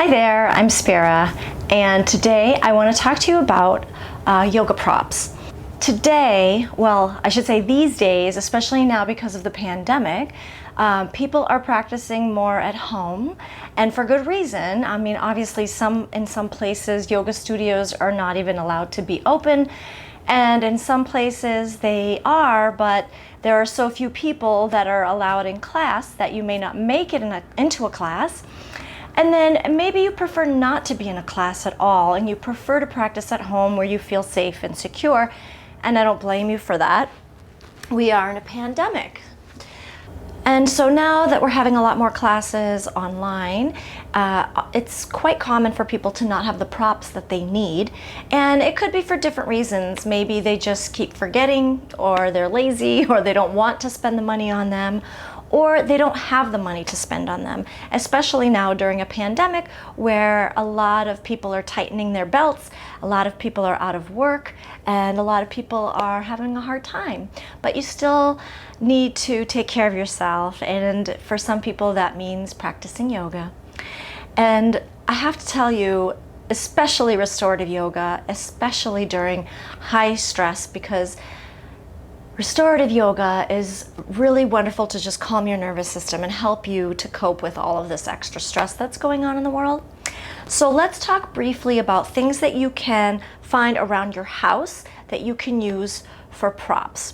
Hi there, I'm Spira, and today I want to talk to you about yoga props. Today, well, I should say these days, especially now because of the pandemic, people are practicing more at home, and for good reason. I mean, obviously in some places yoga studios are not even allowed to be open, and in some places they are, but there are so few people that are allowed in class that you may not make it into a class. And then maybe you prefer not to be in a class at all, and you prefer to practice at home where you feel safe and secure, and I don't blame you for that. We are in a pandemic. And so now that we're having a lot more classes online, it's quite common for people to not have the props that they need. And it could be for different reasons. Maybe they just keep forgetting, or they're lazy, or they don't want to spend the money on them, or they don't have the money to spend on them, especially now during a pandemic where a lot of people are tightening their belts, a lot of people are out of work, and a lot of people are having a hard time. But you still need to take care of yourself, and for some people that means practicing yoga. And I have to tell you, especially restorative yoga, especially during high stress, because restorative yoga is really wonderful to just calm your nervous system and help you to cope with all of this extra stress that's going on in the world. So let's talk briefly about things that you can find around your house that you can use for props.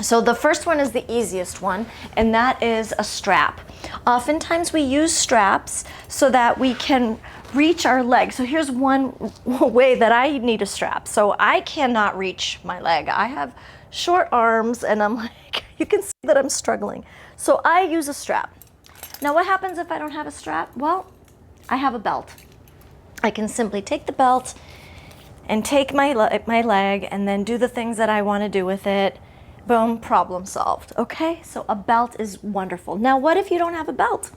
So the first one is the easiest one, and that is a strap. Oftentimes we use straps so that we can reach our leg. So here's one way that I need a strap. So I cannot reach my leg. I have short arms, and I'm like, you can see that I'm struggling. So I use a strap. Now what happens if I don't have a strap? Well, I have a belt. I can simply take the belt and take my leg and then do the things that I want to do with it. Boom, problem solved. Okay, so a belt is wonderful. Now what if you don't have a belt?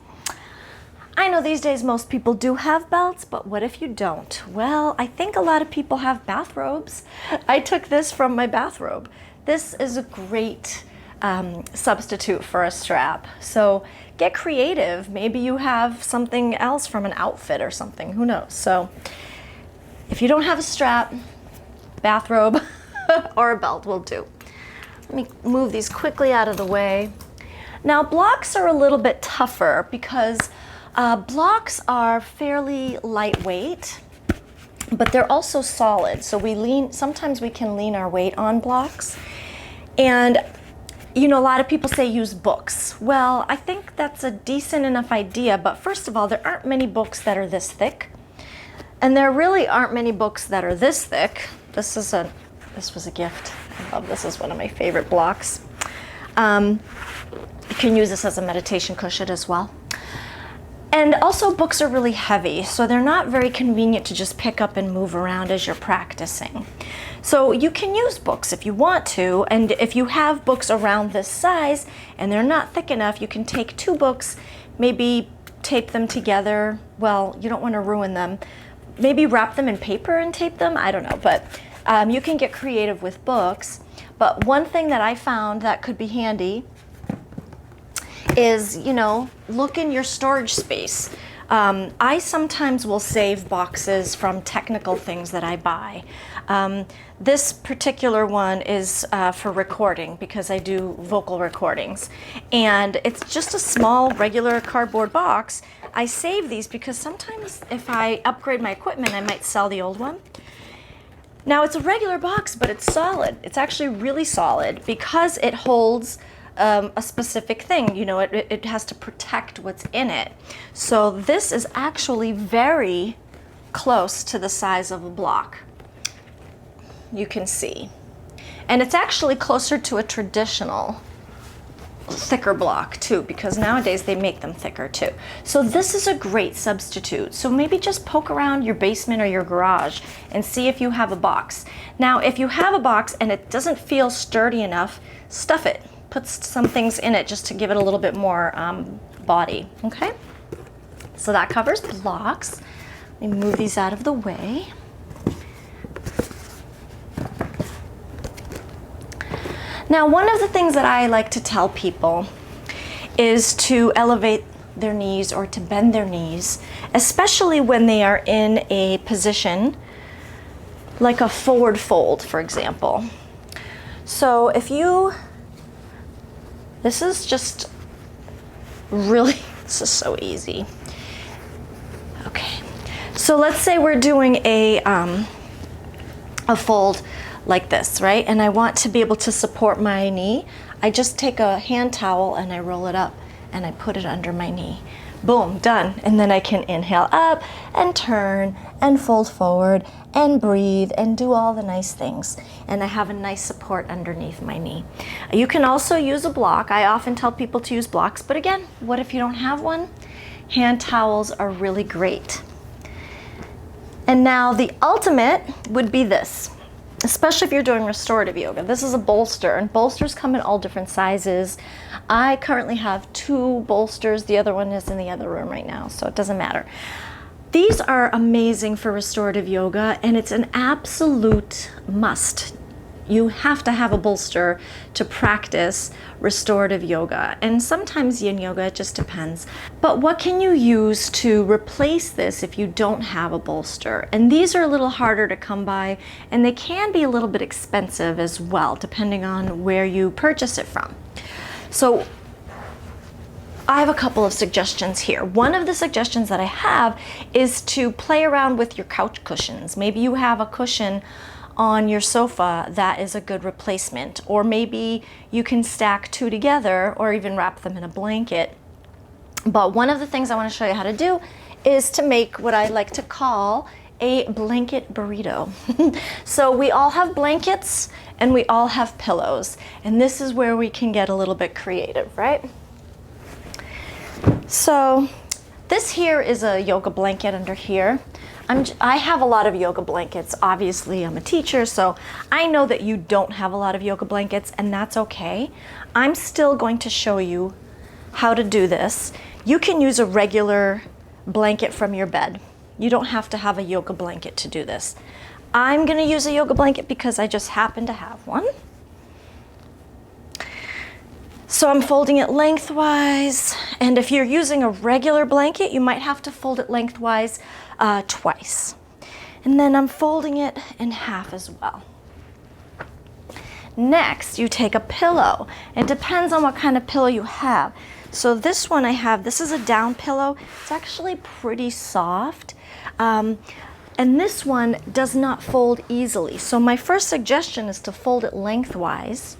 I know these days most people do have belts, but what if you don't? Well, I think a lot of people have bathrobes. I took this from my bathrobe. This is a great substitute for a strap. So get creative. Maybe you have something else from an outfit or something, who knows? So if you don't have a strap, bathrobe or a belt will do. Let me move these quickly out of the way. Now blocks are a little bit tougher because blocks are fairly lightweight, but they're also solid. So sometimes we can lean our weight on blocks. And you know, a lot of people say use books. Well, I think that's a decent enough idea, but first of all, there aren't many books that are this thick. And there really aren't many books that are this thick. This was a gift. I love this. Is one of my favorite blocks. You can use this as a meditation cushion as well. And also books are really heavy, so they're not very convenient to just pick up and move around as you're practicing. So you can use books if you want to, and if you have books around this size and they're not thick enough, you can take two books, maybe tape them together. Well, you don't want to ruin them. Maybe wrap them in paper and tape them, I don't know, but you can get creative with books. But one thing that I found that could be handy is, you know, look in your storage space. I sometimes will save boxes from technical things that I buy. This particular one is for recording because I do vocal recordings. And it's just a small regular cardboard box. I save these because sometimes if I upgrade my equipment, I might sell the old one. Now it's a regular box, but it's solid. It's actually really solid because it holds a specific thing. You know, it has to protect what's in it. So this is actually very close to the size of a block. You can see. And it's actually closer to a traditional thicker block too, because nowadays they make them thicker too. So this is a great substitute. So maybe just poke around your basement or your garage and see if you have a box. Now, if you have a box and it doesn't feel sturdy enough, stuff it. Put some things in it just to give it a little bit more body, okay? So that covers blocks. Let me move these out of the way. Now, one of the things that I like to tell people is to elevate their knees or to bend their knees especially when they are in a position like a forward fold, for example. So if you, this is just really, this is so easy. Okay, so let's say we're doing a fold like this, right? And I want to be able to support my knee. I just take a hand towel and I roll it up and I put it under my knee. Boom, done. And then I can inhale up and turn and fold forward and breathe and do all the nice things. And I have a nice support underneath my knee. You can also use a block. I often tell people to use blocks, but again, what if you don't have one? Hand towels are really great. And now the ultimate would be this, especially if you're doing restorative yoga. This is a bolster, and bolsters come in all different sizes. I currently have 2 bolsters. The other one is in the other room right now, so it doesn't matter. These are amazing for restorative yoga, and it's an absolute must. You have to have a bolster to practice restorative yoga, and sometimes yin yoga, it just depends. But what can you use to replace this if you don't have a bolster? And these are a little harder to come by, and they can be a little bit expensive as well, depending on where you purchase it from. So I have a couple of suggestions here. One of the suggestions that I have is to play around with your couch cushions. Maybe you have a cushion on your sofa that is a good replacement, or maybe you can stack 2 together or even wrap them in a blanket. But one of the things I want to show you how to do is to make what I like to call a blanket burrito. So we all have blankets and we all have pillows, and this is where we can get a little bit creative, right? So this here is a yoga blanket under here. I have a lot of yoga blankets. Obviously, I'm a teacher, so I know that you don't have a lot of yoga blankets, and that's okay. I'm still going to show you how to do this. You can use a regular blanket from your bed. You don't have to have a yoga blanket to do this. I'm going to use a yoga blanket because I just happen to have one. So I'm folding it lengthwise, and if you're using a regular blanket, you might have to fold it lengthwise twice. And then I'm folding it in half as well. Next, you take a pillow. It depends on what kind of pillow you have. So this one I have, this is a down pillow. It's actually pretty soft. And this one does not fold easily. So my first suggestion is to fold it lengthwise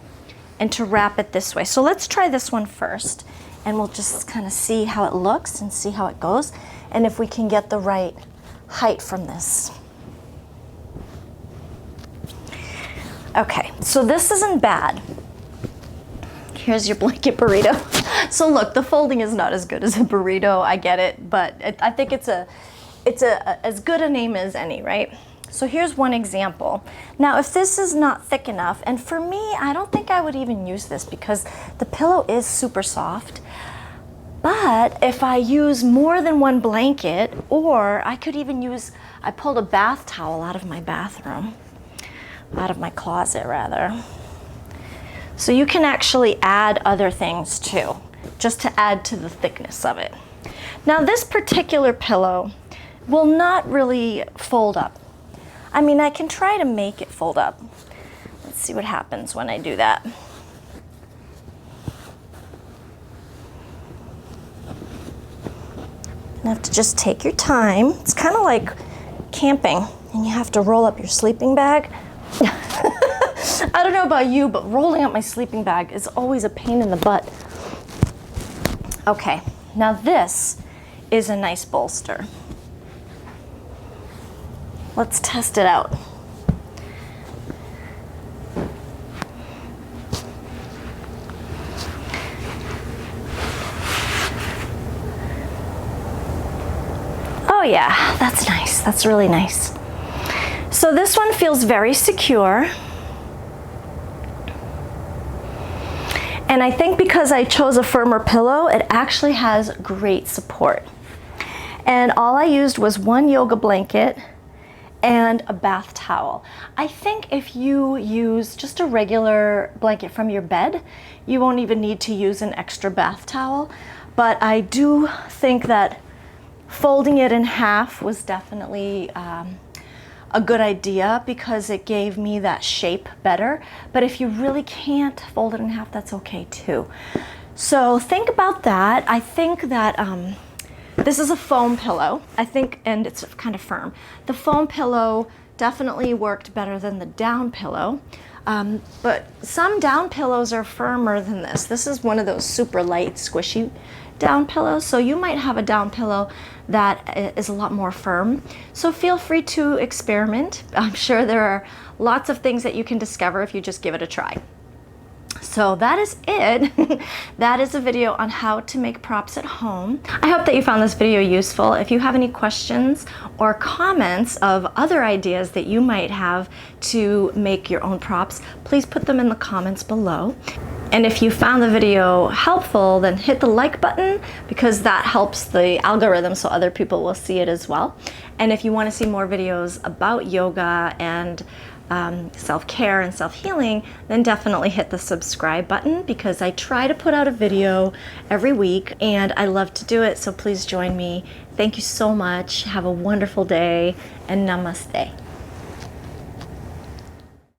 and to wrap it this way. So let's try this one first, and we'll just kind of see how it looks and see how it goes, and if we can get the right height from this. Okay, so this isn't bad. Here's your blanket burrito. So look, the folding is not as good as a burrito, I get it, but I think it's as good a name as any, right? So here's one example. Now, if this is not thick enough, and for me, I don't think I would even use this because the pillow is super soft. But if I use more than one blanket, or I could even use, I pulled a bath towel out of my bathroom, out of my closet rather. So you can actually add other things too, just to add to the thickness of it. Now this particular pillow will not really fold up. I mean, I can try to make it fold up. Let's see what happens when I do that. You have to just take your time. It's kind of like camping, and you have to roll up your sleeping bag. I don't know about you, but rolling up my sleeping bag is always a pain in the butt. Okay, now this is a nice bolster. Let's test it out. Oh yeah, that's nice. That's really nice. So this one feels very secure. And I think because I chose a firmer pillow, it actually has great support. And all I used was one yoga blanket and a bath towel. I think if you use just a regular blanket from your bed, you won't even need to use an extra bath towel. But I do think that Folding it in half was definitely a good idea because it gave me that shape better. But if you really can't fold it in half, that's okay too. So think about that. I think that this is a foam pillow, I think, and it's kind of firm. The foam pillow definitely worked better than the down pillow. But some down pillows are firmer than this. This is one of those super light, squishy down pillows. So you might have a down pillow that is a lot more firm. So feel free to experiment. I'm sure there are lots of things that you can discover if you just give it a try. So that is it. That is a video on how to make props at home. I hope that you found this video useful. If you have any questions or comments of other ideas that you might have to make your own props, please put them in the comments below. And if you found the video helpful, then hit the like button because that helps the algorithm so other people will see it as well. And if you want to see more videos about yoga and self-care and self-healing, then definitely hit the subscribe button because I try to put out a video every week and I love to do it, so please join me. Thank you so much. Have a wonderful day and namaste.